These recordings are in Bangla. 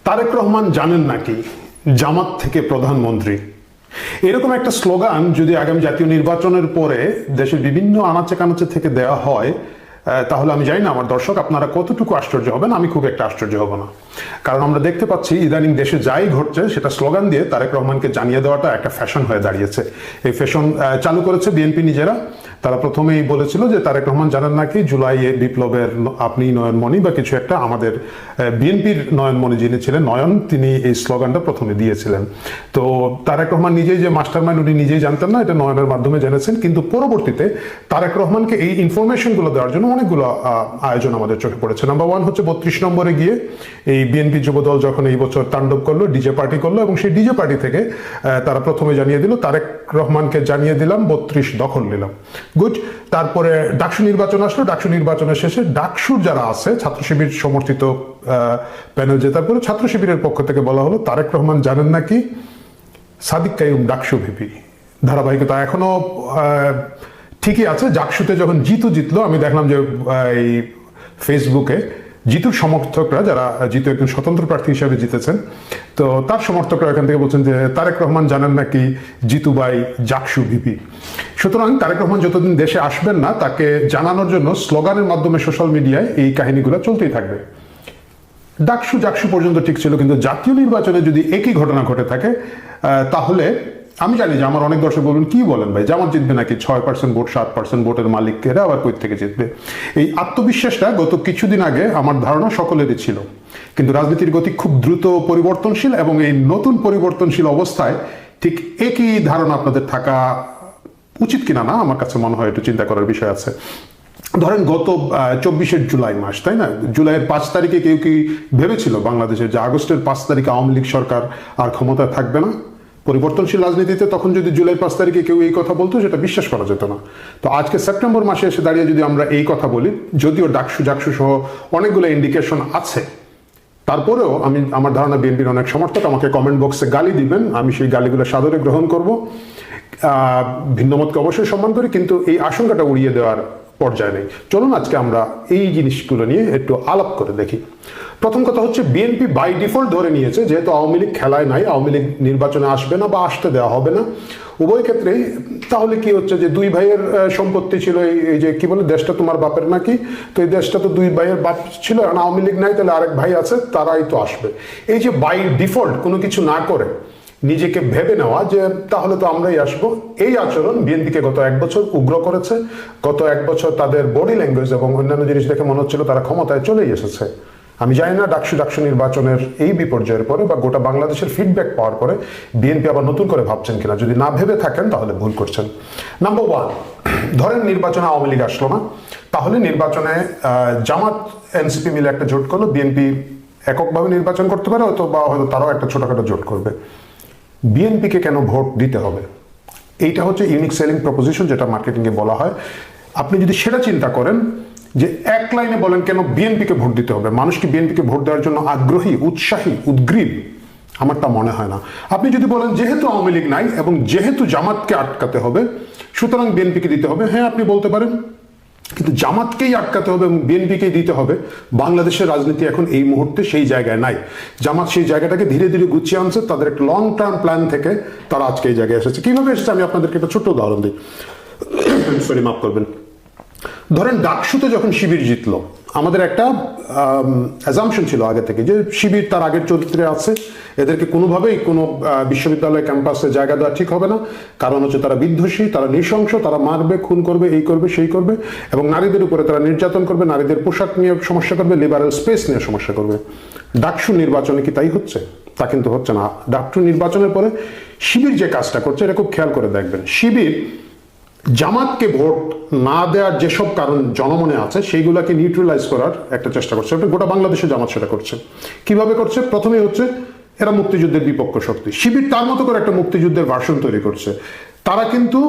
তারেক রহমান জানেন নাকি জামাত থেকে প্রধানমন্ত্রী? এরকম একটা স্লোগান যদি আগামী জাতীয় নির্বাচনের পরে দেশের বিভিন্ন আনাচে কানাচে থেকে দেওয়া হয়, তাহলে আমি জানি না আমার দর্শক আপনারা কতটুকু আশ্চর্য হবেন। আমি খুব একটা আশ্চর্য হব না, কারণ আমরা দেখতে পাচ্ছি ইদানিং দেশে যাই ঘটছে সেটা স্লোগান দিয়ে তারেক রহমানকে জানিয়ে দেওয়াটা একটা ফ্যাশন হয়ে দাঁড়িয়েছে। এই ফ্যাশন চালু করেছে বিএনপি নিজেরা। তারা প্রথমেই বলেছিল যে তারেক রহমান জানেন নাকি জুলাইয়ে বিপ্লবের আপনি নয়নমণি বা কিছু একটা, আমাদের বিএনপির নয়নমণি যিনি ছিলেন নয়ন, তিনি এই স্লোগানটা প্রথমে দিয়েছিলেন। তো তারেক রহমান নিজেই যে মাস্টারমাইন্ড উনি নিজেই জানতেন না, এটা নয়নের মাধ্যমে জেনেছেন। কিন্তু পরবর্তীতে তারেক রহমানকে এই ইনফরমেশনগুলো দেওয়ার জন্য অনেকগুলো আয়োজন আমাদের চোখে পড়েছে। নাম্বার 1 হচ্ছে 32 নম্বরে গিয়ে এই বিএনপি যুবদল যখন এই বছর তাণ্ডব করলো, ডিজে পার্টি করলো, এবং সেই ডিজে পার্টি থেকে তারা প্রথমে জানিয়ে দিল তারেক রহমানকে জানিয়ে দিলাম 32 দখল নিলাম। গুড। তারপরে ডাকসু নির্বাচন আসলো। ডাকসু নির্বাচনের শেষে ডাকসুর যারা আছে ছাত্র শিবির সমর্থিত প্যানেল জেতার পরে ছাত্র শিবিরের পক্ষ থেকে বলা হলো তারেক রহমান জানেন নাকি সাদিক কাইয়ুম ডাকসু ভিপি। ধারাবাহিকতা এখনো ঠিকই আছে। ডাকসুতে যখন জিতলো, আমি দেখলাম যে এই ফেসবুকে জিতুর সমর্থকরা, যারা জিতু একজন স্বতন্ত্র প্রার্থী হিসেবে জিতেছেন, তো তার সমর্থকরা এখান থেকে বলছেন যে তারেক রহমান জানেন নাকি জিতু ভাই জাকসু ভিপি। সুতরাং তারেক রহমান যতদিন দেশে আসবেন না, তাকে জানানোর জন্য স্লোগানের মাধ্যমে সোশ্যাল মিডিয়ায় এই কাহিনীগুলো চলতেই থাকবে। ডাকসু জাকসু পর্যন্ত ঠিক ছিল, কিন্তু জাতীয় নির্বাচনে যদি একই ঘটনা ঘটে থাকে তাহলে আমি জানি যে আমার অনেক দর্শক বলবেন কি বলেন ভাই, জামাত জিতবে নাকি? 6% ভোট 7% ভোটের মালিকেরা আবার কই থেকে জিতবে? এই আত্মবিশ্বাসটা গত কিছুদিন আগে আমার ধারণা সকলেরই ছিল, কিন্তু রাজনীতির গতি খুব দ্রুত পরিবর্তনশীল, এবং এই নতুন পরিবর্তনশীল অবস্থায় ঠিক একই ধারণা আপনাদের থাকা উচিত কিনা না, আমার কাছে মনে হয় একটু চিন্তা করার বিষয় আছে। ধরেন গত 24 জুলাই মাস, তাই না? জুলাইয়ের 5 তারিখে কেউ কি ভেবেছিল বাংলাদেশের যে আগস্টের 5 তারিখে আওয়ামী লীগ সরকার আর ক্ষমতায় থাকবে না? পরিবর্তনশীল রাজনীতিতে তখন যদি জুলাই 5 তারিখে কেউ এই কথা বলতো, সেটা বিশ্বাস করা যেত না। তো আজকে সেপ্টেম্বর মাসে এসে দাঁড়িয়ে যদি আমরা এই কথা বলি, যদিও ডাকসু জাকসু সহ অনেকগুলো ইন্ডিকেশন আছে, তারপরেও আমার ধারণা বিএনপির অনেক সমর্থক আমাকে কমেন্ট বক্সে গালি দিবেন, আমি সেই গালিগুলো সাদরে গ্রহণ করব। ভিন্নমতকে অবশ্যই সম্মান করি, কিন্তু এই আশঙ্কাটা উড়িয়ে দেওয়ার পর্যায়ে নেই। চলুন আজকে আমরা এই জিনিসগুলো নিয়ে একটু আলাপ করে দেখি। প্রথম কথা হচ্ছে, বিএনপি বাই ডিফল্ট ধরে নিয়েছে যেহেতু আওয়ামী লীগ খেলায় নাই, আওয়ামী লীগ নির্বাচনে আসবে না বা আসতে দেওয়া হবে না উভয় ক্ষেত্রেই। তাহলে কি হচ্ছে যে দুই ভাইয়ের সম্পত্তি ছিল, এই যে কি বলে দেশটা তোমার বাপের নাকি, তো এই দেশটা তো দুই ভাইয়ের বাপ ছিল, এখন আওয়ামী লীগ নাই, তাহলে আরেক ভাই আছে, তারাই তো আসবে। এই যে বাই ডিফল্ট কোনো কিছু না করে নিজেকে ভেবে নেওয়া যে তাহলে তো আমরাই আসবো, এই আচরণ বিএনপিকে গত 1 বছর উগ্র করেছে। গত 1 বছর তাদের বডি ল্যাঙ্গুয়েজ এবং অন্যান্য জিনিস দেখে মনে হচ্ছিল তারা ক্ষমতায় চলেই এসেছে। আমি জানি না ডাকসু নির্বাচনের এই বিপর্যয়ের পরে বা গোটা বাংলাদেশের ফিডব্যাক পাওয়ার পরে বিএনপি আবার নতুন করে ভাবছেন কিনা। যদি না ভেবে থাকেন তাহলে ভুল করছেন। নাম্বার 1, ধরেন নির্বাচনে আওয়ামী লীগ আসলো না, তাহলে নির্বাচনে জামাত এনসিপি মিলে একটা জোট করলো, বিএনপি এককভাবে নির্বাচন করতে পারে, অথবা হয়তো তারাও একটা ছোটখাটো জোট করবে। বিএনপিকে কেন ভোট দিতে হবে? এইটা হচ্ছে ইউনিক সেলিং প্রপোজিশন, যেটা মার্কেটিংয়ে বলা হয়। আপনি যদি সেটা চিন্তা করেন যে এক লাইনে বলেন কেন বিএনপিকে ভোট দিতে হবে, মানুষ কি বিএনপিকে ভোট দেওয়ার জন্য আগ্রহী, উৎসাহী, উদ্গ্রীব? আমার তা মনে হয় না। আপনি যদি বলেন যেহেতু আওয়ামী লীগ নাই এবং যেহেতু জামাতকে আটকাতে হবে সুতরাং বিএনপিকে দিতে হবে, হ্যাঁ আপনি বলতে পারেন, কিন্তু জামাতকেই আটকাতে হবে এবং বিএনপিকেই দিতে হবে। বাংলাদেশের রাজনীতি এখন এই মুহূর্তে সেই জায়গায় নাই। জামাত সেই জায়গাটাকে ধীরে ধীরে গুছিয়ে আনছে, তাদের একটা লং টার্ম প্ল্যান থেকে তারা আজকে এই জায়গায় এসেছে। কিভাবে এসেছে আমি আপনাদেরকে একটা ছোট্ট উদাহরণ দিই, সরি মাফ করবেন। ধরেন ডাকসুতে যখন শিবির জিতলো, আমাদের একটা অ্যাজাম্পশন ছিল আগে থেকে যে শিবির তার আগের চরিত্রে আছে, এদেরকে কোনোভাবেই কোনো বিশ্ববিদ্যালয় ক্যাম্পাসে জায়গা দেওয়া ঠিক হবে না। কারণ হচ্ছে তারা বিধ্বংসী, তারা নৃশংস, তারা মারবে, খুন করবে, এই করবে, সেই করবে, এবং নারীদের উপরে তারা নির্যাতন করবে, নারীদের পোশাক নিয়ে সমস্যা করবে, লিবারেল স্পেস নিয়ে সমস্যা করবে। ডাকসু নির্বাচনে কি তাই হচ্ছে? তা কিন্তু হচ্ছে না। ডাকসু নির্বাচনের পরে শিবির যে কাজটা করছে এটা খুব খেয়াল করে দেখবেন। শিবির জামাতকে ভোট না দেওয়ার যেসব কারণ জনমনে আছে সেইগুলোকে নিউট্রালাইজ করার একটা চেষ্টা করছে। গোটা বাংলাদেশে জামাত সেটা করছে। কিভাবে করছে? প্রথমেই হচ্ছে এরা মুক্তিযুদ্ধের বিপক্ষ শক্তি। শিবির তার মতো করে একটা মুক্তিযুদ্ধের ভার্সন তৈরি করছে। তারা কিন্তু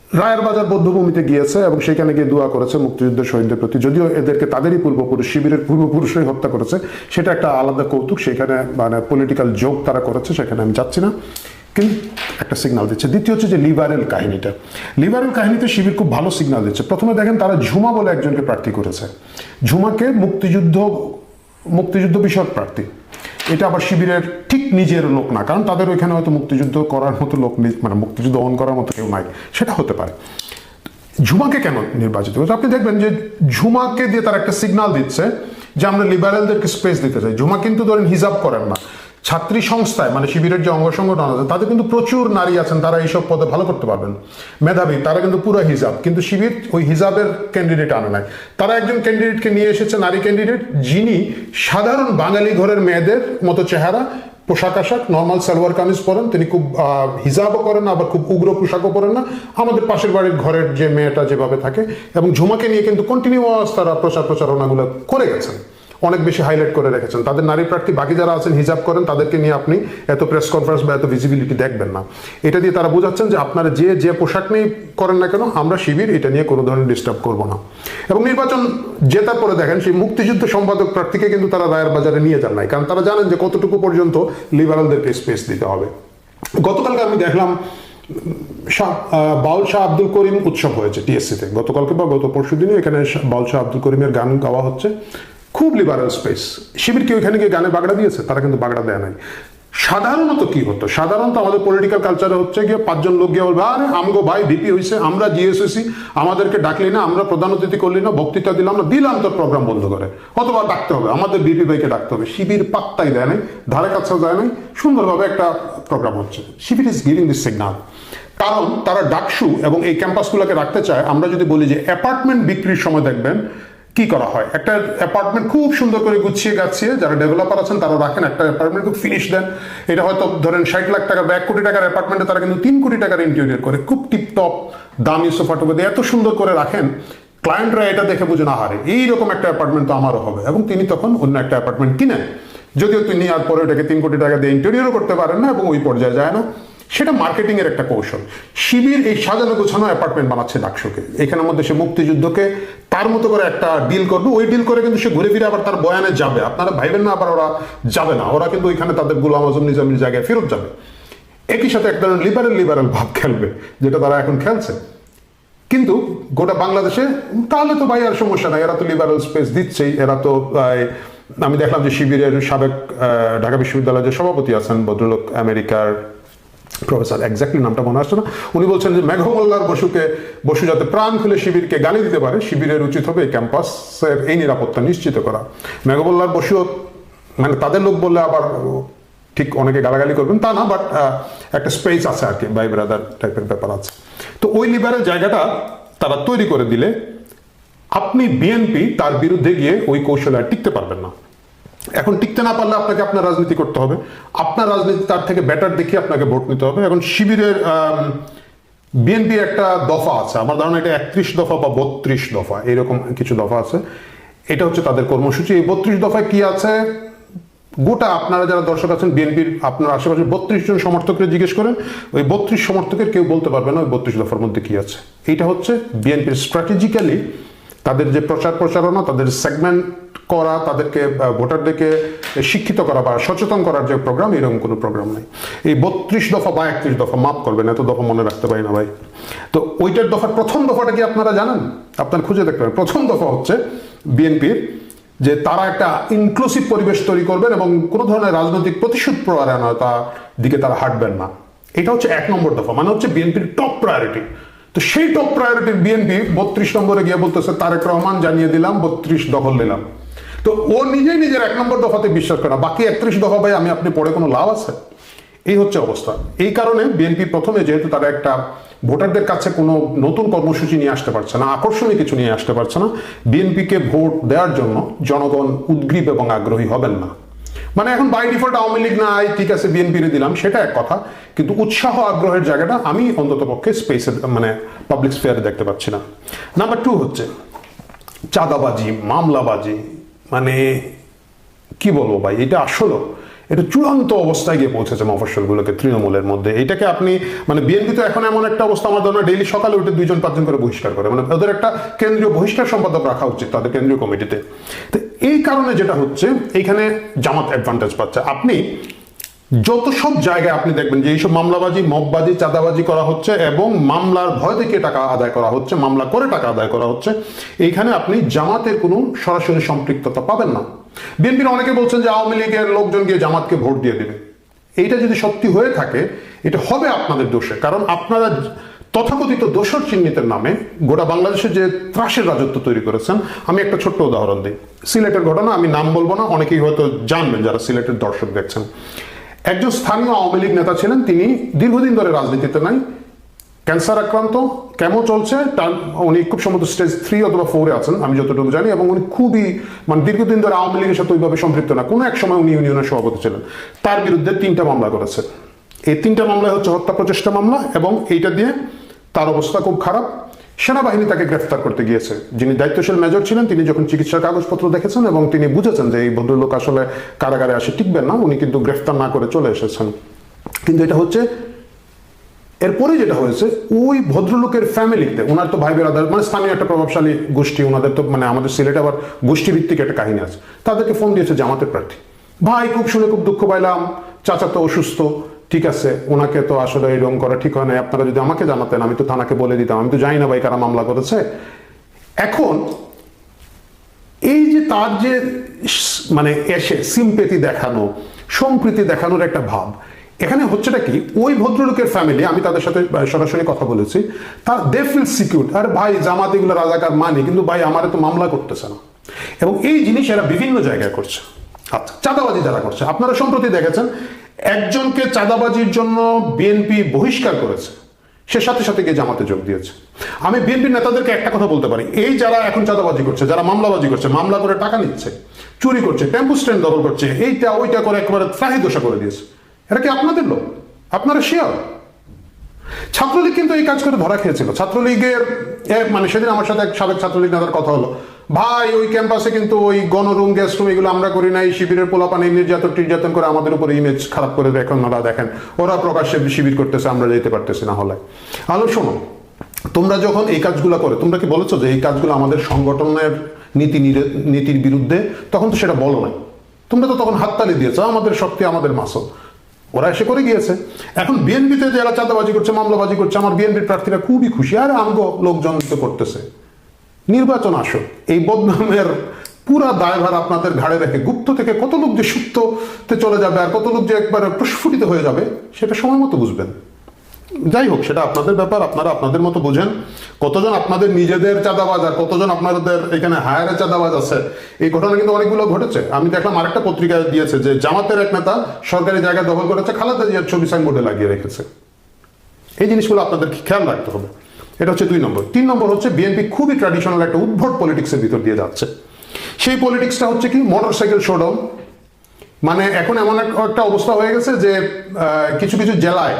রায়ের বাজার বৌদ্ধভূমিতে গিয়েছে এবং সেখানে গিয়ে দোয়া করেছে মুক্তিযুদ্ধের শহীদদের প্রতি, যদিও এদেরকে তাদেরই পূর্বপুরুষ, শিবিরের পূর্বপুরুষরাই হত্যা করেছে, সেটা একটা আলাদা কৌতুক। সেখানে মানে পলিটিক্যাল জোক তারা করেছে, সেখানে আমি যাচ্ছি না, কিন্তু একটা সিগন্যাল দিচ্ছে। দ্বিতীয় হচ্ছে যে লিবারেল কাহিনীটা। লিবারেল কাহিনীতে শিবির খুব ভালো সিগন্যাল দিচ্ছে। প্রথমে দেখেন তারা ঝুমা বলে একজনকে প্রার্থী করেছে। ঝুমাকে মুক্তিযুদ্ধ বিষয়ক প্রার্থী, এটা আবার শিবিরের ঠিক নিজের লোক না, কারণ তাদের ওইখানে হয়তো মুক্তিযুদ্ধ করার মতো লোক নেই, মানে মুক্তিযুদ্ধ অন করার মতো কেউ নাই, সেটা হতে পারে। ঝুমাকে কেন নির্বাচিত করছে? আপনি দেখবেন যে ঝুমাকে দিয়ে তারা একটা সিগন্যাল দিচ্ছে যে আমরা লিবারেলদেরকে স্পেস দিতে চাই। ঝুমা কিন্তু ধরেন হিজাব করেন না। ছাত্রী সংস্থায় মানে শিবিরের যে অঙ্গ সংগঠন আছে তাদের কিন্তু প্রচুর নারী আছেন, তারা এইসব পদে ভালো করতে পারবেন, মেধাবী, তারা কিন্তু পুরো হিজাব, কিন্তু শিবির ওই হিজাবের ক্যান্ডিডেট আনে নাই। তারা একজন ক্যান্ডিডেটকে নিয়ে এসেছে, নারী ক্যান্ডিডেট, যিনি সাধারণ বাঙালি ঘরের মেয়েদের মতো চেহারা, পোশাক আশাক নর্মাল সালোয়ার কামিজ পরেন, তিনি খুব হিজাবও করেন না, আবার খুব উগ্র পোশাকও পরেন না, আমাদের পাশের বাড়ির ঘরের যে মেয়েটা যেভাবে থাকে। এবং ঝুমাকে নিয়ে কিন্তু কন্টিনিউয়াস তারা প্রচারণাগুলো করে গেছেন, অনেক বেশি হাইলাইট করে রেখেছেন। তাদের নারী প্রার্থী বাকি যারা আছেন হিজাব করেন, তাদেরকে নিয়ে আপনি এত প্রেস কনফারেন্স বা এত ভিজিবিলিটি দেখবেন না। এটা দিয়ে তারা বোঝাচ্ছেন যে আপনারা যে পোশাক নিয়ে করেন না কেন, আমরা শিবির এটা নিয়ে কোনো ধরনের ডিস্টার্ব করবো না। এবং নির্বাচন জেতার পরে দেখেন সেই মুক্তিযুদ্ধ সম্পাদক প্রার্থীকে কিন্তু তারা রায়ের বাজারে নিয়ে যান নাই, কারণ তারা জানেন যে কতটুকু পর্যন্ত লিবারালদেরকে স্পেস দিতে হবে। গতকালকে আমি দেখলাম বাউল শাহ আব্দুল করিম উৎসব হয়েছে টিএসসিতে, গতকালকে বা গত পরশু দিনে এখানে বাউল শাহ আব্দুল করিমের গান গাওয়া হচ্ছে, খুব লিবারাল স্পেস। শিবির কি ওইখানে গিয়ে গানে বাগড়া দিয়েছে? তারা কিন্তু বাগড়া দেয় নাই। সাধারণত কি হতো, সাধারণত আমাদের পলিটিক্যাল কালচারে হচ্ছে গিয়ে 5 জন লোক গিয়ে বলবে আরে আমগো ভাই ভিপি হয়েছে, আমরা জিএসএসি, আমাদেরকে ডাকলি না, আমরা প্রধান অতিথি করলি না, বক্তৃতা দিলাম না, দিলাম তোর প্রোগ্রাম বন্ধ করে, অথবা ডাকতে হবে, আমাদের ভিপি ভাইকে ডাকতে হবে। শিবির পাত্তাই দেয় নাই, ধারে কাছেও যায় নাই, সুন্দরভাবে একটা প্রোগ্রাম হচ্ছে। শিবির ইজ গিভিং দিস সিগনাল, কারণ তারা ডাকসু এবং এই ক্যাম্পাসগুলোকে রাখতে চায়। আমরা যদি বলি যে অ্যাপার্টমেন্ট বিক্রির সময় দেখবেন কি করা হয়, একটা অ্যাপার্টমেন্ট খুব সুন্দর করে গুছিয়ে গাছিয়ে যারা ডেভেলপার আছেন তারা রাখেন, একটা অ্যাপার্টমেন্ট খুব ফিনিশ দেন। এটা হয়তো ধরেন 60 লাখ টাকা বা 1 কোটি টাকার অ্যাপার্টমেন্টে তারা কিন্তু 3 কোটি টাকার ইন্টেরিয়র করে, খুব টিপটপ দামি সোফা টোফা দিয়ে এত সুন্দর করে রাখেন, ক্লায়েন্টরা এটা দেখে বুঝে না হারে এইরকম একটা অ্যাপার্টমেন্ট তো আমারও হবে, এবং তিনি তখন অন্য একটা অ্যাপার্টমেন্ট কিনেন, যদিও তিনি আর পরে ওটাকে 3 কোটি টাকা দিয়ে ইন্টেরিয়রও করতে পারেন না এবং ওই পর্যায়ে যায় না। সেটা মার্কেটিং এর একটা কৌশল। শিবির এই সাজানো গোছানো অ্যাপার্টমেন্ট বানাচ্ছে ডাকসুকে, এখানের মধ্যে সে মুক্তিযুদ্ধকে তার মতো করে একটা ডিল করবে, ওই ডিল করে কিন্তু সে ঘুরে ফিরে আবার তার বয়ানে যাবে। আপনারা ভাইবেন না আবার ওরা যাবে না, ওরা কিন্তু ওইখানে তাদের গোলাম আজম নিজামীর জায়গায় ফেরত যাবে। একই সাথে একটা লিবারেল ভাব খেলবে, যেটা তারা এখন খেলছে। কিন্তু গোটা বাংলাদেশে তাহলে তো ভাই আর সমস্যা নাই, এরা তো লিবারেল স্পেস দিচ্ছেই। এরা তো আমি দেখলাম যে শিবিরের সাবেক ঢাকা বিশ্ববিদ্যালয়ের যে সভাপতি আছেন ভদ্রলোক, আমেরিকার প্রফেসর, এক্স্যাক্টলি নামটা মনে আসছে না, উনি বলছেন যে মেঘমল্লার বসু যাতে প্রাণ খুলে শিবিরকে গালি দিতে পারে, শিবিরের উচিত হবে ক্যাম্পাসের এই নিরাপত্তা নিশ্চিত করা। মেঘমল্লার বসু মানে তাদের লোক বললে আবার ঠিক অনেকে গালাগালি করবেন তা না, বাট একটা স্পেস আছে আর কি, ভাই ব্রাদার টাইপের ব্যাপার আছে। তো ওই লিবারেল জায়গাটা তারা তৈরি করে দিলে আপনি বিএনপি তার বিরুদ্ধে গিয়ে ওই কৌশলে আর টিকতে পারবেন না। এখন টিকতে না পারলে আপনাকে আপনার রাজনীতি করতে হবে, আপনার রাজনীতি তার থেকে বেটার দেখিয়ে আপনাকে ভোট নিতে হবে। এখন শিবিরের বিএনপির একটা দফা আছে, আমার ধারণা এটা 31 দফা বা 32 দফা এরকম কিছু দফা আছে, এটা হচ্ছে তাদের কর্মসূচি। এই 32 দফায় কি আছে, গোটা আপনারা যারা দর্শক আছেন বিএনপির আপনার আশেপাশে 32 জন সমর্থককে জিজ্ঞেস করেন, ওই 32 সমর্থকের কেউ বলতে পারবে না ওই 32 দফার মধ্যে কি আছে। এইটা হচ্ছে বিএনপির স্ট্র্যাটেজিক্যালি তাদের যে প্রচারণা, তাদের সেগমেন্ট করা, তাদেরকে ভোটারদেরকে শিক্ষিত করা বা সচেতন করার যে প্রোগ্রাম, এরকম কোনো প্রোগ্রাম নেই। এই 32 দফা বা 31 দফা, মাফ করবেন এত দফা মনে রাখতে পারি না ভাই। তো ওইটার দফার প্রথম দফাটা কি আপনারা জানেন? আপনারা খুঁজে দেখতে পারেন। প্রথম দফা হচ্ছে বিএনপির যে তারা একটা ইনক্লুসিভ পরিবেশ তৈরি করবেন এবং কোনো ধরনের রাজনৈতিক প্রতিশোধ পরায়ণতার দিকে তারা হাঁটবেন না। এটা হচ্ছে 1 নম্বর দফা, মানে হচ্ছে বিএনপির টপ প্রায়োরিটি। তো সেই টপ প্রায়োরিটির বিএনপি 32 নম্বরে গিয়ে বলতেছে তারেক রহমান জানিয়ে দিলাম 32 দখল নিলাম। তো ও নিজেই নিজের 1 নম্বর দফাতে বিশ্বাস করে না, বাকি 31 দফা ভাই আমি আপনি পড়ে কোনো লাভ আছে? এই হচ্ছে অবস্থা। এই কারণে বিএনপি প্রথমে যেহেতু তারা একটা ভোটারদের কাছে কোনো নতুন কর্মসূচি নিয়ে আসতে পারছে না, আকর্ষণীয় কিছু নিয়ে আসতে পারছে না, বিএনপিকে ভোট দেওয়ার জন্য জনগণ উদ্গ্রীব এবং আগ্রহী হবেন না। মানে এখন বাই ডিফল্ট আওয়ামী লীগ নাই, ঠিক আছে বিএনপিরে দিলাম, সেটা এক কথা, কিন্তু উৎসাহ আগ্রহের জায়গাটা আমি অন্তত পক্ষে স্পেসে মানে পাবলিক স্পেয়ারে দেখতে পাচ্ছি না। নাম্বার 2 হচ্ছে চাঁদাবাজি, মামলাবাজি, মানে কি বলবো ভাই, এটা আসলে এটা চূড়ান্ত অবস্থায় গিয়ে পৌঁছেছে মফস্বলগুলোকে তৃণমূলের মধ্যে। এটাকে আপনি মানে বিএনপি তো এখন এমন একটা অবস্থা, আমার ধরনের ডেইলি সকালে উঠে 2 জন 5 জন করে বহিষ্কার করে, মানে ওদের একটা কেন্দ্রীয় বহিষ্কার সম্পাদক রাখা উচিত তাদের কেন্দ্রীয় কমিটিতে। তো এই কারণে যেটা হচ্ছে এইখানে জামাত অ্যাডভান্টেজ পাচ্ছে। আপনি যত সব জায়গায় আপনি দেখবেন যে এইসব মামলাবাজি, মববাজি, চাঁদাবাজি করা হচ্ছে এবং মামলার ভয় থেকে টাকা আদায় করা হচ্ছে, মামলা করে টাকা আদায় করা হচ্ছে, এইখানে আপনি জামাতের কোনো সরাসরি সম্পৃক্ততা পাবেন না। বিএনপির অনেকে বলছেন যে আওয়ামী লীগের লোকজন গিয়ে জামাতকে ভোট দিয়ে দেবে। এইটা যদি সত্যি হয়ে থাকে এটা হবে আপনাদের দোষে, কারণ আপনারা তথাকথিত দোসর চিহ্নিতের নামে গোটা বাংলাদেশে যে ত্রাসের রাজত্ব তৈরি করেছেন। আমি একটা ছোট্ট উদাহরণ দিই, সিলেটের ঘটনা, আমি নাম বলবো না, অনেকেই হয়তো জানবেন যারা সিলেটের দর্শক দেখছেন। একজন স্থানীয় আওয়ামী লীগ নেতা ছিলেন, তিনি দীর্ঘদিন ধরে রাজনীতিতে নাই, ক্যান্সার আক্রান্ত, কেমো চলছে, উনি খুব সম্ভবত স্টেজ 3 অথবা 4 আছেন আমি যতটুকু জানি, এবং উনি খুবই মানে দীর্ঘদিন ধরে আওয়ামী লীগের সাথে ওইভাবে সম্পৃক্ত না, কোনো এক সময় উনি ইউনিয়নের সভাপতি ছিলেন। তার বিরুদ্ধে 3টা মামলা করেছে। এই 3টা মামলা হচ্ছে হত্যা প্রচেষ্টা মামলা, এবং এইটা দিয়ে তার অবস্থা খুব খারাপ। সেনাবাহিনী তাকে গ্রেফতার করতে গিয়েছে। যিনি দায়িত্বশীল মেজর ছিলেন তিনি যখন চিকিৎসার কাগজপত্র দেখেছেন এবং তিনি বুঝেছেন যে এই ভদ্রলোক আসলে কারাগারে আসে টিকবেন না, উনি কিন্তু গ্রেফতার না করে চলে এসেছেন। কিন্তু এটা হচ্ছে এরপরে যেটা হয়েছে, ওই ভদ্রলোকের ফ্যামিলিতে, ওনার তো ভাই বেরাদার মানে স্থানীয় একটা প্রভাবশালী গোষ্ঠী, ওনাদের তো মানে আমাদের সিলেটে আবার গোষ্ঠীভিত্তিক একটা কাহিনী আছে, তাদেরকে ফোন দিয়েছে জামাতের প্রার্থী। ভাই খুব শুনে খুব দুঃখ পাইলাম, চাচা তো অসুস্থ, ঠিক আছে, ওনাকে তো আসলে এরকম করা ঠিক হয় না, আপনারা যদি আমাকে জানাতেন আমি তো থানাকে বলে দিতাম, আমি তো জানি না ভাই কারা মামলা করেছে। এখন এই যে তার যে মানে এসে সিম্পেথি দেখানো, সম্প্রীতি দেখানোর একটা ভাব, এখানে হচ্ছেটা কি, ওই ভদ্রলোকের ফ্যামিলি, আমি তাদের সাথে সরাসরি কথা বলেছি, তার দে ফিল সিকিউর, আর ভাই জামাত এগুলো রাজাকার মানে, কিন্তু ভাই আমারে তো মামলা করতেছে না। এবং এই জিনিস এরা বিভিন্ন জায়গায় করছে। আচ্ছা, চাঁদাবাজি যারা করছে, আপনারা সম্প্রতি দেখেছেন একজনকে চাঁদাবাজির জন্য বিএনপি বহিষ্কার করেছে, সে সাথে সাথে গিয়ে জামাতে যোগ দিয়েছে। আমি বিএনপির নেতাদেরকে একটা কথা বলতে পারি, এই যারা এখন চাঁদাবাজি করছে, যারা মামলাবাজি করছে, মামলা করে টাকা নিচ্ছে, চুরি করছে, টেম্পু স্ট্যান্ড দখল করছে, এইটা ওইটা করে একেবারে ত্রাহিদশা করে দিয়েছে, এটা কি আপনাদের লোক? আপনারা শিয়ার? ছাত্রলীগ কিন্তু এই কাজ করে ধরা খেয়েছিল। ছাত্রলীগের মানে সেদিন আমার সাথে এক সাবেক ছাত্রলীগ নেতার কথা হলো, ভাই ওই ক্যাম্পাসে কিন্তু ওই গণরুম গ্যাস রুম এগুলো আমরা করি নাই, শিবিরের পোলাপানি নির্যাতন করে আমাদের উপর ইমেজ খারাপ করে দেখেন, ওরা দেখেন ওরা প্রকাশ্যে শিবির করতেছে, আমরা যেতে পারতেছি না হলে। আলো শোনো, তোমরা যখন এই কাজগুলো করে, তোমরা কি বলেছো যে এই কাজগুলো আমাদের সংগঠনের নীতির বিরুদ্ধে? তখন তো সেটা বলো নাই, তোমরা তো তখন হাততালি দিয়েছো, আমাদের শক্তি আমাদের মাসল, ওরা এসে করে গিয়েছে। এখন বিএনপিতে যারা চাঁদাবাজি করছে, মামলাবাজি করছে, আমার বিএনপির প্রার্থীরা খুবই খুশি, আর আমগো লোকজন তো করতেছে। নির্বাচন আসুক, এই বদনামের পুরা দায়ভার আপনাদের ঘাড়ে রেখে গুপ্ত থেকে কত লোক যে সুপ্ততে চলে যাবে আর কত লোক যে একবার প্রস্ফুটিত হয়ে যাবে সেটা সময় মতো বুঝবেন। যাই হোক, সেটা আপনাদের ব্যাপার, আপনারা আপনাদের মতো বোঝেন। কতজন আপনাদের নিজেদের চাঁদাবাজ আর কতজন আপনাদের এখানে হায়ারে চাঁদাবাজ আছে, এই ঘটনা কিন্তু অনেকগুলো ঘটেছে। আমি দেখলাম আরেকটা পত্রিকায় দিয়েছে যে জামাতের এক নেতা সরকারি জায়গা দখল করেছে, খালেদা জিয়ার ছবি সাইনবোর্ডে লাগিয়ে রেখেছে। এই জিনিসগুলো আপনাদের খেয়াল রাখতে হবে। এটা হচ্ছে 2 নম্বর। 3 নম্বর হচ্ছে বিএনপি খুবই ট্র্যাডিশনাল একটা উদ্ভট পলিটিক্সের ভিতর দিয়ে যাচ্ছে। সেই পলিটিক্সটা হচ্ছে কি, মোটরসাইকেল শোডাউন। মানে এখন এমন একটা অবস্থা হয়ে গেছে যে কিছু কিছু জেলায়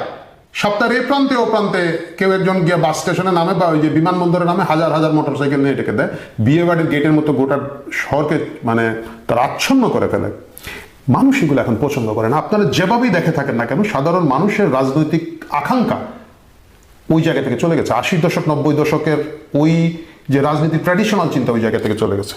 সপ্তাহের এই প্রান্তে ও প্রান্তে কেউ একজন গিয়ে বাস স্টেশনে নামে বা ওই যে বিমানবন্দরে নামে হাজার হাজার মোটরসাইকেল নিয়ে ডেকে দেয়, বিয়ে বাড়ির গেটের মতো গোটা শহরকে মানে তার আচ্ছন্ন করে ফেলে। মানুষ এগুলো এখন পছন্দ করে না। আপনারা যেভাবেই দেখে থাকেন না কেন, সাধারণ মানুষের রাজনৈতিক আকাঙ্ক্ষা ওই জায়গা থেকে চলে গেছে। 80 দশক 90 দশকের ওই যে রাজনীতির ট্র্যাডিশনাল চিন্তা ওই জায়গা থেকে চলে গেছে।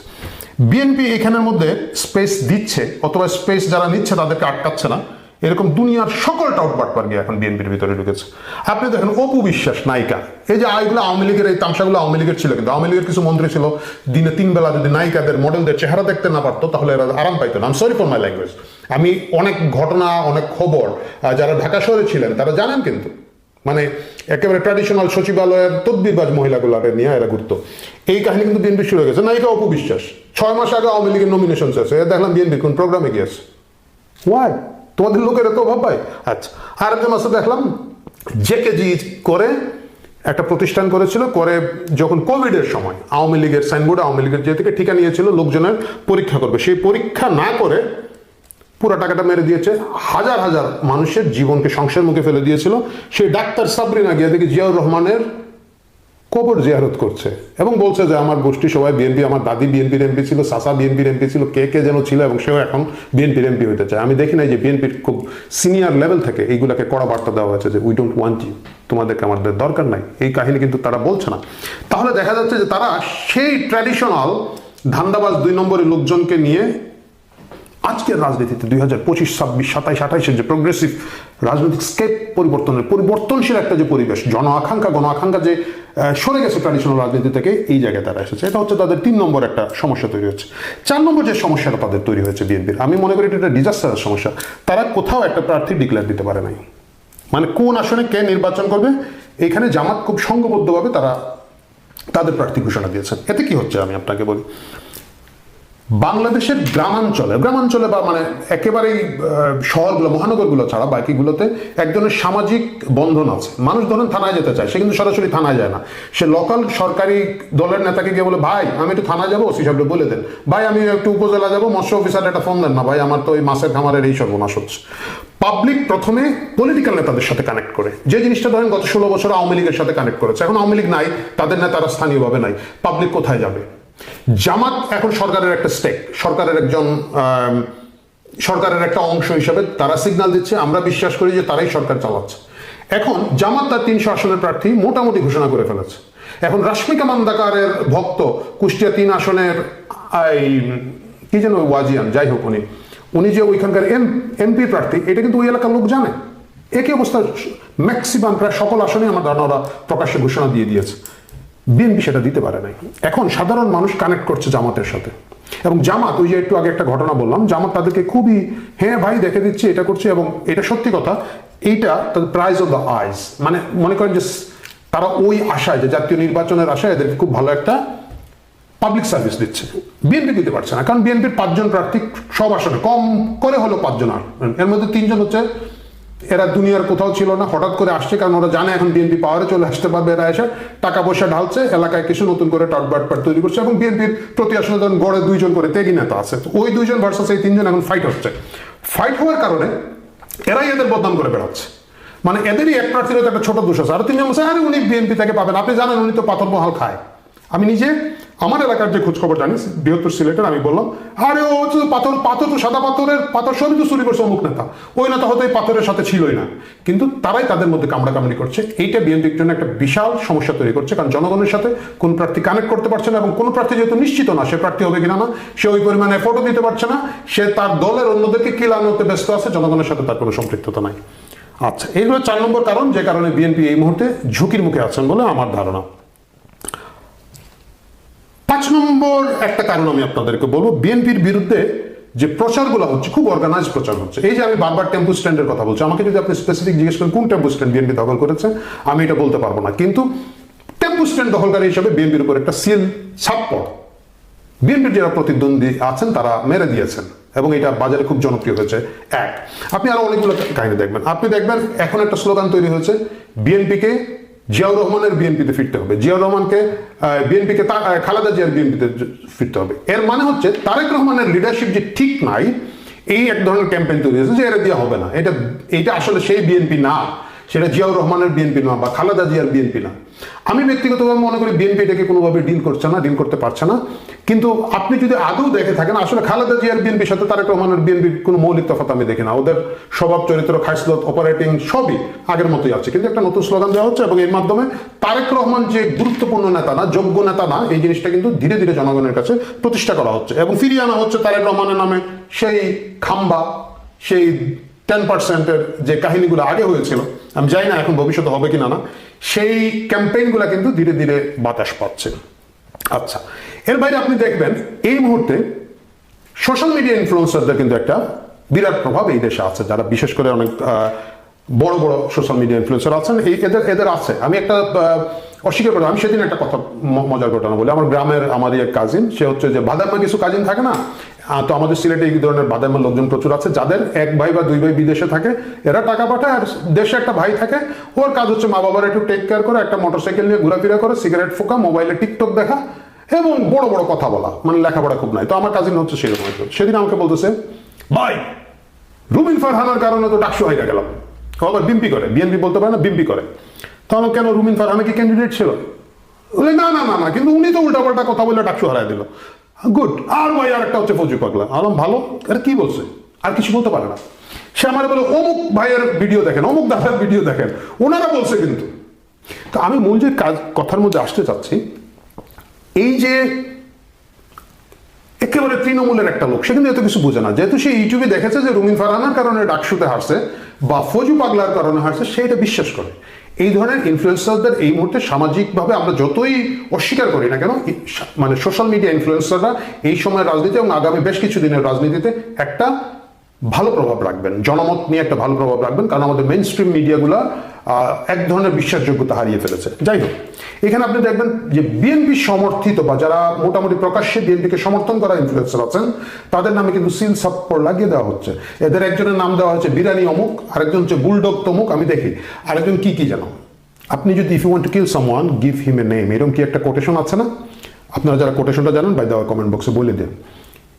বিএনপি এখানের মধ্যে স্পেস দিচ্ছে, অথবা স্পেস যারা নিচ্ছে তাদেরকে আটকাচ্ছে না, এরকম দুনিয়ার সকল টাউটবাটপার গিয়ে এখন বিএনপির ভিতরে ঢুকেছে। আপনি দেখেন অপু বিশ্বাস নায়িকা, এই যে আইগুলো আওয়ামী লীগের, এই তামসাগুলো আওয়ামী লীগের ছিল, কিন্তু আওয়ামী লীগের কিছু মন্ত্রী ছিল দিনে 3 বেলা যদি নায়িকাদের মডেলদের চেহারা দেখতে না পারতো তাহলে এরা আরাম পাইতো না। Sorry for my language. আমি অনেক ঘটনা, অনেক খবর যারা ঢাকা শহরে ছিলেন তারা জানেন, কিন্তু মানে একেবারে ট্র্যাডিশনাল সচিবালয়ের তদবিরবাজ মহিলাগুলোকে নিয়ে এরা ঘুরতো। এই কাহিনী কিন্তু বিএনপি শুরু হয়ে গেছে। নায়িকা অপু বিশ্বাস 6 মাস আগে আওয়ামী লীগের নমিনেশন শেষ, দেখলাম বিএনপি কোন প্রোগ্রামে গিয়েছে। ওয়াই? তোমাদের লোকের এত অভাব পায়? আচ্ছা, আরেকজন আছে দেখলাম জেকেজি করে একটা প্রতিষ্ঠান করেছিল, করে যখন কোভিডের সময় আওয়ামী লীগের সাইনবোর্ডে আওয়ামী লীগের যে থেকে ঠিকা নিয়েছিল লোকজনের পরীক্ষা করবে, সেই পরীক্ষা না করে পুরো টাকাটা মেরে দিয়েছে, হাজার হাজার মানুষের জীবনকে সংসার মুখে ফেলে দিয়েছিল। সেই ডাক্তার সাবরিনা গিয়ে দেখি জিয়াউর রহমানের কবর জিয়ারত করছে এবং বলছে যে আমার গোষ্ঠী সবাই বিএনপি, আমার দাদি বিএনপির এমপি ছিল, চাচা বিএনপির এমপি ছিল, কে কে যেন ছিল, এবং সেও এখন বিএনপির এমপি হতে চায়। আমি দেখি নাই যে বিএনপির খুব সিনিয়র লেভেল থেকে এইগুলাকে কড়া বার্তা দেওয়া হয়েছে যে উই ডোন্ট ওয়ান্ট ইউ, তোমাদেরকে আমাদের দরকার নাই। এই কাহিনী কিন্তু তারা বলছে না। তাহলে দেখা যাচ্ছে যে তারা সেই ট্র্যাডিশনাল ধান্দাবাজ 2 নম্বরের লোকজনকে নিয়ে আজকের রাজনীতিতে 2025, 26, 27, 28 যে প্রোগ্রেসিভ রাজনৈতিক স্কেপ পরিবর্তনশীল একটা যে পরিবেশ, গণ আকাঙ্ক্ষা যে সরে গেছে ট্র্যাডিশনাল রাজনীতি থেকে, এই জায়গায় তারা এসেছে। এটা হচ্ছে তাদের 3 নম্বর একটা সমস্যা তৈরি হচ্ছে। 4 নম্বর যে সমস্যাটা তাদের তৈরি হয়েছে বিএনপির, আমি মনে করি এটা একটা ডিজাস্টারের সমস্যা। তারা কোথাও একটা প্রার্থী ডিক্লেয়ার দিতে পারে নাই, মানে কোন আসনে কে নির্বাচন করবে এখানে জামাত খুব সংঘবদ্ধভাবে তারা তাদের প্রার্থী ঘোষণা দিয়েছেন। এতে কি হচ্ছে আমি আপনাকে বলি, বাংলাদেশের গ্রামাঞ্চলে বা মানে একেবারেই শহরগুলো মহানগরগুলো ছাড়া বাকিগুলোতে এক ধরনের সামাজিক বন্ধন আছে। মানুষ ধরেন থানায় যেতে চায়, সে কিন্তু সরাসরি থানায় যায় না, সে লোকাল সরকারি দলের নেতাকে গিয়ে বলে ভাই আমি একটু থানায় যাবো, ওসি সাহেবকে বলে দেন, ভাই আমি একটু উপজেলা যাবো, মৎস্য অফিসার একটা ফোন দেন না, ভাই আমার তো ওই মাছের খামারের এই সর্বনাশ হচ্ছে। পাবলিক প্রথমে পলিটিক্যাল নেতাদের সাথে কানেক্ট করে, যে জিনিসটা ধরেন গত 16 বছর আওয়ামী লীগের সাথে কানেক্ট করেছে, এখন আওয়ামী লীগ নাই, তাদের নেতারা স্থানীয়ভাবে নাই, পাবলিক কোথায় যাবে? জামাত এখন সরকারের একটা স্টেক, সরকারের একটা অংশ হিসেবে তারা সিগন্যাল দিচ্ছে, আমরা বিশ্বাস করি যে তারাই সরকার চালাচ্ছে। এখন জামাত তার 300 আসনের প্রার্থী মোটামুটি ঘোষণা করে ফেলেছে। এখন রাশমিকা মান্দাকারের ভক্ত কুষ্টিয়া 3 আসনের কি যেন ওয়াজিয়ান, যাই হোক উনি যে ওইখানকার এমপি প্রার্থী, এটা কিন্তু ওই এলাকার লোক জানে। একই অবস্থা ম্যাক্সিমাম প্রায় সকল আসনে আমার ধারণা ওরা প্রকাশ্যে ঘোষণা দিয়ে দিয়েছে। বিএনপি সেটা দিতে পারে নাই। এখন সাধারণ মানুষ কানেক্ট করছে জামাতের সাথে, এবং জামাত ওই যে একটু আগে একটা ঘটনা বললাম, জামাত তাদেরকে খুবই হ্যাঁ ভাই দেখে দিচ্ছে, এটা করছে, এবং এটা সত্যি কথা, এইটা তাদের প্রাইজ অফ দ্য আইস, মানে মনে করেন যে তারা ওই আশায় যে জাতীয় নির্বাচনের আশায় এদেরকে খুব ভালো একটা পাবলিক সার্ভিস দিচ্ছে। বিএনপি দিতে পারছে না, কারণ বিএনপির 5 জন প্রার্থী সব আসনে কম করে হলো 5 জন, এর মধ্যে 3 জন হচ্ছে এরা দুনিয়ার কোথাও ছিল না, হঠাৎ করে আসছে, কারণ ওরা জানে এখন বিএনপি পাওয়ারে চলে আসতে পারবে, এরা এসে টাকা পয়সা ঢালছে, এলাকায় কিছু নতুন করে টটবাটপাট তৈরি করছে, এবং বিএনপির প্রতি আসলে ধরেন গড়ে 2 জন করে ত্যাগী নেতা আছে, তো ওই 2 জন ভার্সাস এই 3 জন এখন ফাইট হচ্ছে। ফাইট হওয়ার কারণে এরাই এদের বদনাম করে বেড়াচ্ছে, মানে এদেরই এক প্রার্থীর একটা ছোট দোষ আছে, আর 3 জন বলছে আরে উনি বিএনপি থেকে পাবেন, আপনি জানেন উনি তো পাথর মহাল খায়। আমি নিজে আমার এলাকার যে খোঁজ খবর জানি, বৃহত্তর সিলেটের, আমি বললাম আরে ও পাথর তো সাদা পাথর সবই তো চুরি করছে অমুক নেতা, ওই নেতা হয়তো এই পাথরের সাথে ছিলই না, কিন্তু তারাই তাদের মধ্যে কামড়াকামড়ি করছে। এইটা বিএনপির জন্য একটা বিশাল সমস্যা তৈরি করছে, কারণ জনগণের সাথে কোন প্রার্থী কানেক্ট করতে পারছে না, এবং কোন প্রার্থী যেহেতু নিশ্চিত না সে প্রার্থী হবে কিনা না, সে ওই পরিমাণে এফোর্টও দিতে পারছে না, সে তার দলের অন্যদেরকে কিলানোতে ব্যস্ত আছে, জনগণের সাথে তার কোনো সম্পৃক্ততা নাই। আচ্ছা, এইগুলো 4 নম্বর কারণ, যে কারণে বিএনপি এই মুহূর্তে ঝুঁকির মুখে আছেন বলে আমার ধারণা। 5 নম্বর একটা কারণ আমি আপনাদেরকে বলবো, বিএনপির বিরুদ্ধে যে প্রচারগুলো হচ্ছে খুব অর্গানাইজ প্রচার হচ্ছে। এই যে আমি বারবার টেম্পু স্ট্যান্ডের কথা বলছি, আমাকে যদি আপনি স্পেসিফিক জিজ্ঞেস করেন কোন টেম্পু স্ট্যান্ড বিএনপি দখল করেছে, আমি এটা বলতে পারবো না, কিন্তু টেম্পু স্ট্যান্ড দখলকারী হিসেবে বিএনপির উপর একটা সিল ছাপ্পড় বিএনপির যারা প্রতিদ্বন্দ্বী আছেন তারা মেরে দিয়েছেন, এবং এটা বাজারে খুব জনপ্রিয় হয়েছে। আপনি আরো অনেকগুলো কাহিনী দেখবেন, আপনি দেখবেন এখন একটা স্লোগান তৈরি হয়েছে, বিএনপিকে জিয়াউর রহমানের বিএনপিতে ফিরতে হবে, জিয়াউর রহমানকে বিএনপিকে খালেদা জিয়ার বিএনপিতে ফিরতে হবে। এর মানে হচ্ছে তারেক রহমানের লিডারশিপ যে ঠিক নাই, এই এক ধরনের ক্যাম্পেইন তৈরি হয়েছে যে এরা দেওয়া হবে না, এটা আসলে সেই বিএনপি না, সেটা জিয়াউর রহমানের বিএনপি না বা খালেদা জিয়ার বিএনপি না। আমি ব্যক্তিগতভাবে মনে করি বিএনপি এটাকে কোনোভাবে ডিল করতে পারছে না, কিন্তু আপনি যদি আদৌ দেখে থাকেন আসলে খালেদা জিয়ার বিএনপির সাথে তারেক রহমানের বিএনপির কোনো মৌলিক তফাৎ আমি দেখি না, ওদের স্বভাব চরিত্র খাসলত অপারেটিং সবই আগের মতোই আছে, কিন্তু একটা নতুন স্লোগান দেওয়া হচ্ছে, এবং এর মাধ্যমে তারেক রহমান যে গুরুত্বপূর্ণ নেতা না, যোগ্য নেতা না, এই জিনিসটা কিন্তু ধীরে ধীরে জনগণের কাছে প্রতিষ্ঠা করা হচ্ছে, এবং ফিরিয়ে আনা হচ্ছে তারেক রহমানের নামে সেই খাম্বা, সেই 10%-এর যে কাহিনীগুলো আগে হয়েছিল, আমি জানি না এখন ভবিষ্যতে হবে কিনা না, সেই ক্যাম্পেইনগুলো কিন্তু ধীরে ধীরে বাতাস পাচ্ছে। আচ্ছা, এর বাইরে আপনি দেখবেন এই মুহূর্তে সোশ্যাল মিডিয়া ইনফ্লুয়েন্সারদের কিন্তু একটা বিরাট প্রভাব এই দেশে আছে, যারা বিশেষ করে অনেক বড় বড় সোশ্যাল মিডিয়া ইনফ্লুয়েন্সার আছেন, এদের আছে। আমি একটা অস্বীকার করি, আমি সেদিন একটা কথা মজার ঘটনা বলি, আমার গ্রামের আমারই এক কাজিন, সে হচ্ছে যে বাদামা কিছু কাজিন থাকে না, তো আমাদের সিলেটে এই ধরনের বাদামের লোকজন প্রচুর আছে, যাদের 1 ভাই বা 2 ভাই বিদেশে থাকে, এরা টাকা পাঠায়, আর দেশে একটা ভাই থাকে, ওর কাজ হচ্ছে মা বাবার একটু টেক কেয়ার করে, একটা মোটরসাইকেল নিয়ে ঘোরাফেরা করে, সিগারেট ফোকা, মোবাইলে টিকটক দেখা, এবং বড় বড় কথা বলা, মানে লেখাপড়া খুব নাই। তো আমার কাজিন হচ্ছে সেরকম একজন, সেদিন আমাকে বলতেছে ভাই রুবিন ফারহানার কারণে তো ডাকসু হয়ে গেলাম, আবার বিএনপি করে, বিএনপি বলতে পারে না বিএনপি করে, তাহলে কেন রুবিন ফারহানা কি ক্যান্ডিডেট ছিল? না না না না, কিন্তু উনি তো উল্টাপাল্টা কথা বলে ডাকসু হারাই দিল। গুড। আর ভাই আর একটা হচ্ছে ফজু পাগলা, আলম ভালো, আর কি বলছে, আর কিছু বলতে পারে না। সে আমার বলে অমুক ভাইয়ের ভিডিও দেখেন, অমুক দাদার ভিডিও দেখেন, ওনারা বলছে কিন্তু। তো আমি মূল যে কথার মধ্যে আসতে চাচ্ছি, এই যে একেবারে তৃণমূলের একটা লোক, সে কিন্তু এত কিছু বোঝে না, যেহেতু সে ইউটিউবে দেখেছে যে রুমিন ফারহানার কারণে ডাকসুতে হারছে বা ফজু পাগলার কারণে হারছে, সে এটা বিশ্বাস করে। এই ধরনের ইনফ্লুয়েন্সারদের এই মুহূর্তে সামাজিকভাবে আমরা যতই অস্বীকার করি না কেন, মানে সোশ্যাল মিডিয়া ইনফ্লুয়েন্সাররা এই সময়ের রাজনীতি এবং আগামী বেশ কিছু দিনের রাজনীতিতে একটা ভালো প্রভাব রাখবেন, জনমত নিয়ে একটা ভালো প্রভাব রাখবেন, কারণ আমাদের মেইন স্ট্রিম মিডিয়াগুলো এক ধরনের বিশ্বাসযোগ্যতা হারিয়ে ফেলেছে। যাই হোক, এখানে আপনি দেখবেন যে বিএনপি সমর্থিত বা যারা মোটামুটি প্রকাশ্যে বিএনপিকে সমর্থন করা ইনফ্লুয়েন্সার আছেন, তাদের নামে কিন্তু সিল সাপ্পর লাগিয়ে দেওয়া হচ্ছে। এদের একজনের নাম দেওয়া হচ্ছে বিরানি অমুক, আরেকজন হচ্ছে বুলডগ তমুক, আমি দেখি আরেকজন কি জানো। আপনি যদি if you want to kill someone give him a name, এরকম কি একটা কোটেশন আছে না? আপনারা যারা কোটেশনটা জানেন বাই দেওয়া কমেন্ট বক্সে বলে দিন।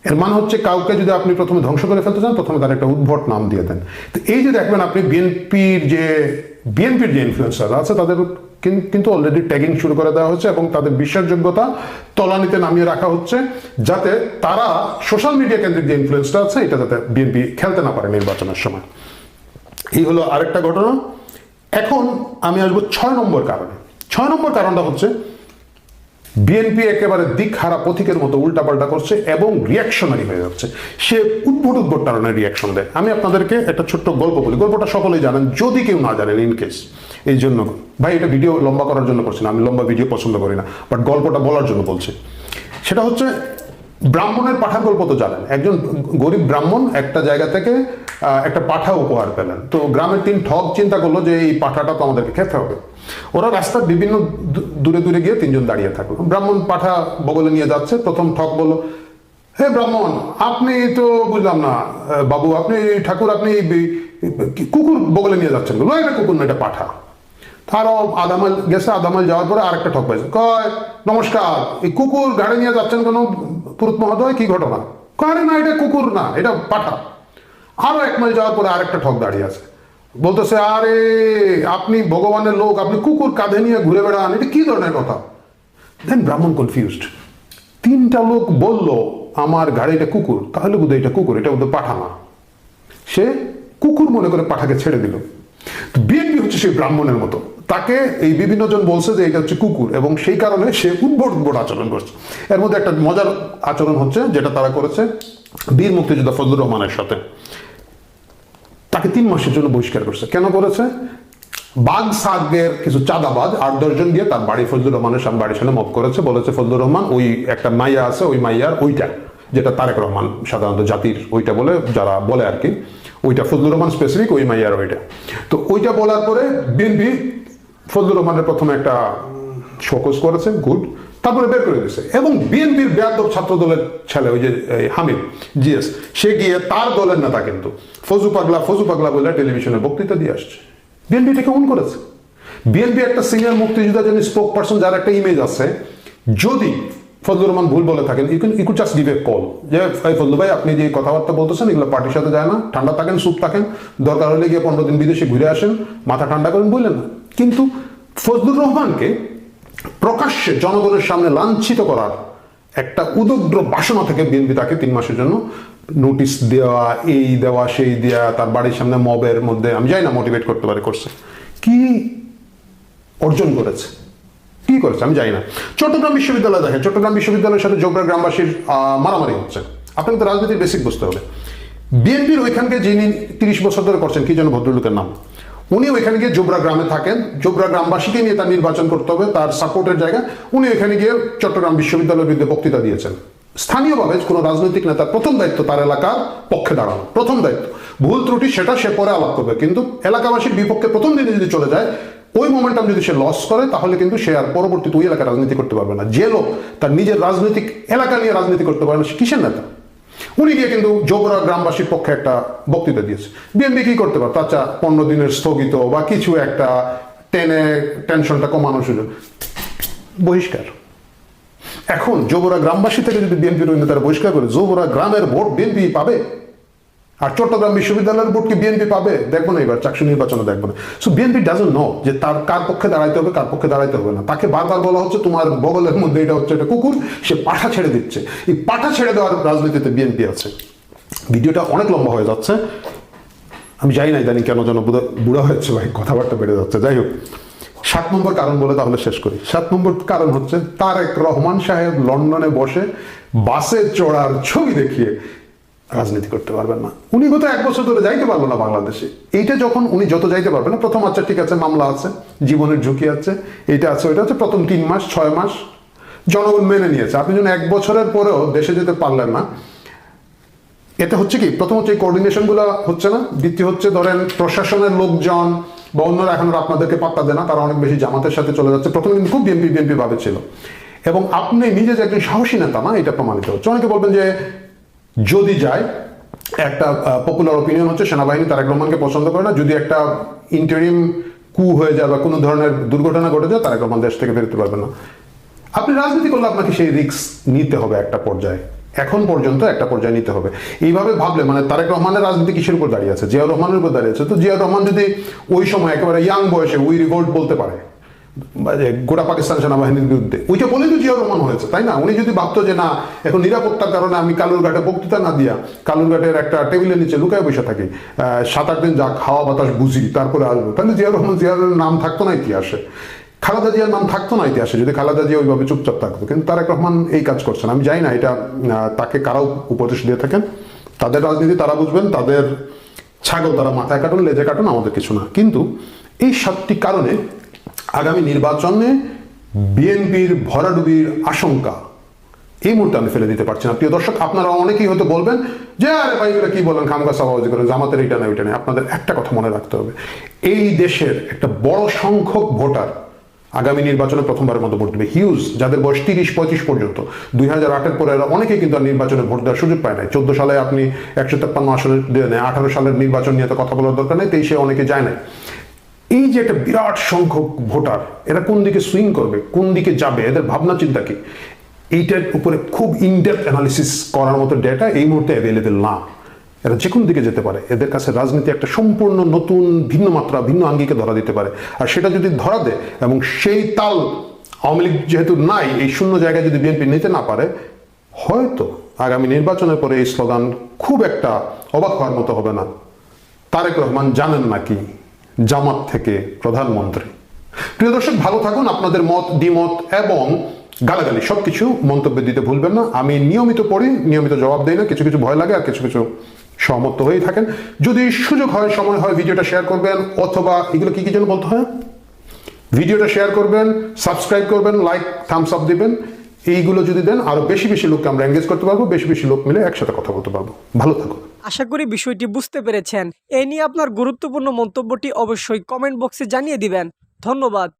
এর মানে হচ্ছে কাউকে যদি আপনি প্রথমে ধ্বংস করে ফেলতে চান, প্রথমে তার একটা উদ্ভট নাম দিয়ে দেন। তো এই যে দেখবেন আপনি বিএনপির যে ইনফ্লুয়েন্সার আছে তাদের কিন্তু অলরেডি ট্যাগিং শুরু করে দেওয়া হচ্ছে এবং তাদের বিশ্বাসযোগ্যতা তলানিতে নামিয়ে রাখা হচ্ছে, যাতে তারা সোশ্যাল মিডিয়া কেন্দ্রিক যে ইনফ্লুয়েন্সটা আছে এটা যাতে বিএনপি খেলতে না পারে নির্বাচনের সময়। এই হলো আরেকটা ঘটনা। এখন আমি আসবো 6 নম্বর কারণে। 6 নম্বর কারণটা হচ্ছে বিএনপি একেবারে দিকহারা পথিকের মতো উল্টাপাল্টা করছে এবং রিয়াকশনারি হয়ে যাচ্ছে। সে উদ্ভট কারণে রিয়াকশন দেয়। আমি আপনাদেরকে একটা ছোট্ট গল্প বলি, গল্পটা সকলেই জানেন, যদি কেউ না জানেন ইন কেস। এই জন্য ভাই এটা ভিডিও লম্বা করার জন্য করছি না, আমি লম্বা ভিডিও পছন্দ করি না, বাট গল্পটা বলার জন্য বলছি। সেটা হচ্ছে ব্রাহ্মণের পাঠার গল্প তো জানেন। একজন গরিব ব্রাহ্মণ একটা জায়গা থেকে একটা পাঠা উপহার পেলেন। তো গ্রামের 3 ঠগ চিন্তা করলো যে এই পাঠাটা তো আমাদেরকে খেতে হবে। ওরা রাস্তার বিভিন্ন দূরে গিয়ে 3 জন দাঁড়িয়ে থাকলো। ব্রাহ্মণ পাঠা বগলে নিয়ে যাচ্ছে। প্রথম ঠগ বলল, হে ব্রাহ্মণ, আপনি তো বুঝলাম না বাবু, আপনি ঠাকুর, আপনি কুকুর বগলে নিয়ে যাচ্ছেন। বললো এটা কুকুর না, এটা পাঠা। তারও আধা মাইল গেছে, আধা মাইল যাওয়ার পরে আরেকটা ঠক পাইছে। কয় নমস্কার, এই কুকুর গাড়ি নিয়ে যাচ্ছেন কেন পুরুত মহোদয়, কি ঘটনা? কয় না, এটা কুকুর না, এটা পাঠা। আরো 1 মাইল যাওয়ার পরে আরেকটা ঠক দাঁড়িয়ে আছে, বলতেছে আরে আপনি ভগবানের লোক, আপনি কুকুর কাঁধে নিয়ে ঘুরে বেড়ান, এটা কি ধরনের কথা? দেন ব্রাহ্মণ কনফিউজড। 3টা লোক বলল আমার গাড়িটা কুকুর, তাহলে বোধহয় এটা কুকুর, এটা বোধহয় পাঠা না। সে কুকুর মনে করে পাঠাকে ছেড়ে দিল। বিএনপি হচ্ছে সেই ব্রাহ্মণের মতো, তাকে এই বিভিন্ন জন বলছে যে এটা হচ্ছে কুকুর এবং সেই কারণে সে উদ্ভট আচরণ করছে। এর মধ্যে একটা মজার আচরণ হচ্ছে যেটা তারা করেছে বীর মুক্তিযোদ্ধা ফজলুর রহমানের সাথে। তাকে 3 মাসের জন্য বহিষ্কার করছে। কেন করেছে? বাগ সাগের কিছু চাঁদাবাজ 8-10 জন গিয়ে তার বাড়ি ফজলুর রহমানের বাড়ির সামনে মত করেছে। বলেছে ফজলুর রহমান ওই একটা মাইয়া আছে, ওই মাইয়ার ওইটা, যেটা তারেক রহমান সাধারণত জাতির ওইটা বলে যারা বলে আর কি, ওইটা ফজলুর রহমান স্পেসিফিক ওই মাইয়ার ওইটা। তো ওইটা বলার পরে বিএনপি ফজলুর রহমানের প্রথমে একটা শোকজ করেছে, গুড, তারপরে বের করে দিয়েছে। এবং বিএনপির বেয়াদব ছাত্র দলের ছেলে ওই যে হামিদ জিএস, সে গিয়ে তার দলের নেতা কিন্তু ফজু পাগলা বলে টেলিভিশনে বক্তৃতা দিয়ে আসছে। বিএনপি এটাকে অন করেছে। বিএনপি একটা সিনিয়র মুক্তিযোদ্ধা যিনি স্পোক পার্সন, যার একটা ইমেজ আছে, যদি ফজলুর রহমান ভুল বলে থাকেন you could just give a call যে ফজলু ভাই আপনি যে কথাবার্তা বলতেছেন এগুলো পার্টির সাথে যায় না, ঠান্ডা থাকেন, চুপ থাকেন, দরকার হলে গিয়ে 15 দিন বিদেশে ঘুরে আসেন, মাথা ঠান্ডা করেন, বললেন না। কিন্তু ফজলুর রহমানকে প্রকাশ্যে জনগণের সামনে লাঞ্ছিত করার একটা উদগ্র বাসনা থেকে বিএনপি তাকে 3 মাসের জন্য নোটিশ দেওয়া, এই দেওয়া সেই দেওয়া, তার বাড়ির সামনে মবের মধ্যে, আমি জানি না মোটিভেট করতে পারে করছে কি অর্জন করেছে, কি করেছে আমি জানি না। চট্টগ্রাম বিশ্ববিদ্যালয় দেখেন, চট্টগ্রাম বিশ্ববিদ্যালয়ের সাথে জোবরা গ্রামবাসীর মারামারি হচ্ছে। আপনাকে তো রাজনীতির বেসিক বুঝতে হবে। বিএনপির ওইখানকে যিনি 30 বছর ধরে করছেন, কি যেন ভদ্রলোকের নাম, উনি ওইখানে গিয়ে জোবরা গ্রামে থাকেন, জোবরা গ্রামবাসীকে নিয়ে তার নির্বাচন করতে হবে, তার সাপোর্টের জায়গা, উনি ওইখানে গিয়ে চট্টগ্রাম বিশ্ববিদ্যালয়ের বিরুদ্ধে বক্তৃতা দিয়েছেন। স্থানীয়ভাবে কোনো রাজনৈতিক নেতার প্রথম দায়িত্ব তার এলাকার পক্ষে দাঁড়ানো, প্রথম দায়িত্ব। ভুল ত্রুটি সেটা সে পরে আলাপ করবে, কিন্তু এলাকাবাসীর বিপক্ষে প্রথম দিনে যদি চলে যায়, ওই মোমেন্টাম যদি সে লস করে, তাহলে কিন্তু সে আর পরবর্তীতে ওই এলাকায় রাজনীতি করতে পারবে না। যে লোক তার নিজের রাজনৈতিক এলাকা নিয়ে রাজনীতি করতে পারে না, সে কিসের নেতা? উনি গিয়ে কিন্তু জোবরা গ্রামবাসীর পক্ষে একটা বক্তৃতা দিয়েছে। বিএনপি কি করতে পারত? আচ্ছা 15 দিনের স্থগিত বা কিছু একটা টেনশনটা কমানোর সুযোগ, বহিষ্কার। এখন জোবরা গ্রামবাসী থেকে যদি বিএনপির ওই নেতারা বহিষ্কার করে, জোবরা গ্রামের ভোট বিএনপি পাবে, আর চট্টগ্রাম বিশ্ববিদ্যালয়ের ভোট কি বিএনপি পাবে? দেখবো না, এবার চাকসু নির্বাচনে দেখবো না। সো বিএনপি ডাজন্ট নো যে তার কার পক্ষে দাঁড়াইতে হবে, কার পক্ষে দাঁড়াইতে হবে না। তাকে বারবার বলা হচ্ছে তোমার বগলের মধ্যে এটা হচ্ছে এটা কুকুর, সে পাঠা ছেড়ে দিচ্ছে। এই পাঠা ছেড়ে দেওয়ার রাজনীতিতে বিএনপি আছে। ভিডিওটা অনেক লম্বা হয়ে যাচ্ছে, আমি জানি না ইদানিং কেন যেন বুড়া হয়েছে ভাই, কথাবার্তা বেড়ে যাচ্ছে। যাই হোক, 7 নম্বর কারণ বলে তাহলে শেষ করি। 7 নম্বর কারণ হচ্ছে তারেক রহমান সাহেব লন্ডনে বসে বাসে চড়ার ছবি দেখিয়ে রাজনীতি করতে পারবেন না। উনি গত 1 বছর ধরে যাইতে পারলো না বাংলাদেশে। এইটা যখন উনি যত যাইতে পারবেন না, প্রথম আচ্ছা ঠিক আছে মামলা আছে, জীবনের ঝুঁকি আছে, এটা আছে ওইটা আছে, প্রথম 3 মাস 6 মাস জনগণ মেনে নিয়েছে। আপনি যখন 1 বছরের পরেও দেশে যেতে পারলেন না, এতে হচ্ছে কি, প্রথম হচ্ছে এই কোঅর্ডিনেশনগুলো হচ্ছে না, দ্বিতীয় হচ্ছে ধরেন প্রশাসনের লোকজন বা অন্যরা এখন আপনাদেরকে পাত্তা দেয় না, তারা অনেক বেশি জামাতের সাথে চলে যাচ্ছে। প্রথমে কিন্তু খুব বিএনপি ভাবে ছিল, এবং আপনি নিজে যে একজন সাহসী নেতা না, এটা প্রমাণিত হচ্ছে। অনেকে বলবেন যে যদি যায়, একটা পপুলার ওপিনিয়ন হচ্ছে সেনাবাহিনী তারেক রহমানকে পছন্দ করে না, যদি একটা ইন্টারিম কু হয়ে যায় বা কোনো ধরনের দুর্ঘটনা ঘটে যায়, তারেক রহমান দেশ থেকে বেরোতে পারবেন না। আপনি রাজনীতি করলে আপনাকে সেই রিস্ক নিতে হবে একটা পর্যায়ে, এখন পর্যন্ত একটা পর্যায়ে নিতে হবে। এইভাবে ভাবলে মানে তারেক রহমানের রাজনীতি কিসের উপর দাঁড়িয়ে আছে? জিয়াউর রহমানের উপর দাঁড়িয়ে আছে। তো জিয়াউর রহমান যদি ওই সময় একেবারে ইয়াং বয়সে উই রিভোল্ট বলতে পারে গোটা পাকিস্তান সেনাবাহিনীর বিরুদ্ধে, ওইটা বলেই তো জিয়াউর রহমান হয়েছে, তাই না? উনি যদি ভাবতো যে না, এখন নিরাপত্তার কারণে আমি কালুরঘাটে বক্তৃতা না দিয়া কালুরঘাটের একটা টেবিলের নিচে লুকায় বসে থাকি, 7-8 দিন যা খাওয়া বাতাস বুঝি, তারপরে আসবো, তাহলে জিয়াউর নাম থাকতো না ইতিহাসে, খালেদা জিয়ার নাম থাকতো না ইতিহাসে, যদি খালেদা জিয়া ওইভাবে চুপচাপ থাকতো। কিন্তু তারেক রহমান এই কাজ করছেন। আমি জানি না এটা তাকে কারাও উপদেশ দিয়ে থাকেন, তাদের রাজনীতি তারা বুঝবেন, তাদের ছাগল তারা মাথায় কাটুন, লেজে কাটুন, আমাদের কিছু না। কিন্তু এই 7টি কারণে আগামী নির্বাচনে বিএনপির ভরাডুবির আশঙ্কা এই মুহূর্তে আমি ফেলে দিতে পারছি না। প্রিয় দর্শক, আপনারা অনেকেই হয়তো বলবেন যে আরে ভাই এগুলো কি বলেন, খামখা সাবাবাজি করেন, জামাতের এইটা নেই ওইটা নেই। আপনাদের একটা কথা মনে রাখতে হবে, এই দেশের একটা বড় সংখ্যক ভোটার আগামী নির্বাচনে প্রথমবারের মতো ভোট দেবে, হিউজ, যাদের বয়স 30-35 পর্যন্ত। 2008-এর পরে অনেকেই কিন্তু আর নির্বাচনে ভোট দেওয়ার সুযোগ পায় নাই। 14 সালে আপনি 153 আসনে দিয়ে নেয়, 18 সালের নির্বাচন নিয়ে তো কথা বলার দরকার নেই, 23-এ অনেকে যায় নাই। এই যে একটা বিরাট সংখ্যক ভোটার, এরা কোন দিকে সুইং করবে, কোন দিকে যাবে, এদের ভাবনা চিন্তা কি, এইটার উপরে খুব ইনডেপথ অ্যানালিসিস করার মতো ডেটা এই মুহূর্তে অ্যাভেলেবেল না। এরা যে কোনো দিকে যেতে পারে, এদের কাছে রাজনীতি একটা সম্পূর্ণ নতুন ভিন্ন মাত্রা, ভিন্ন আঙ্গিকে ধরা দিতে পারে। আর সেটা যদি ধরা দেয় এবং সেই তাল আওয়ামী লীগ যেহেতু নাই, এই শূন্য জায়গায় যদি বিএনপি নিতে না পারে, হয়তো আগামী নির্বাচনের পরে এই স্লোগান খুব একটা অবাক হওয়ার মতো হবে না, তারেক রহমান জানেন নাকি জামাত থেকে প্রধানমন্ত্রী। প্রিয় দর্শক, ভালো থাকুন। আপনাদের মত, দ্বিমত এবং গালাগালি সবকিছু মন্তব্য দিতে ভুলবেন না। আমি নিয়মিত পড়ি, নিয়মিত জবাব দেই না, কিছু কিছু ভয় লাগে আর কিছু কিছু সহমত হয়েই থাকেন। যদি সুযোগ হয়, সময় হয়, ভিডিওটা শেয়ার করবেন, অথবা এগুলো কি যেন বলতে হয়, ভিডিওটা শেয়ার করবেন, সাবস্ক্রাইব করবেন, লাইক থামস আপ দিবেন। এইগুলো যদি দেন, আরো বেশি বেশি লোককে আমরা এঙ্গেজ করতে পারবো, বেশি বেশি লোক মিলে একসাথে কথা বলতে পারবো। ভালো থাকুন। আশা করি বিষয়টি বুঝতে পেরেছেন। এ নিয়ে আপনার গুরুত্বপূর্ণ মন্তব্যটি অবশ্যই কমেন্ট বক্সে জানিয়ে দিবেন। ধন্যবাদ।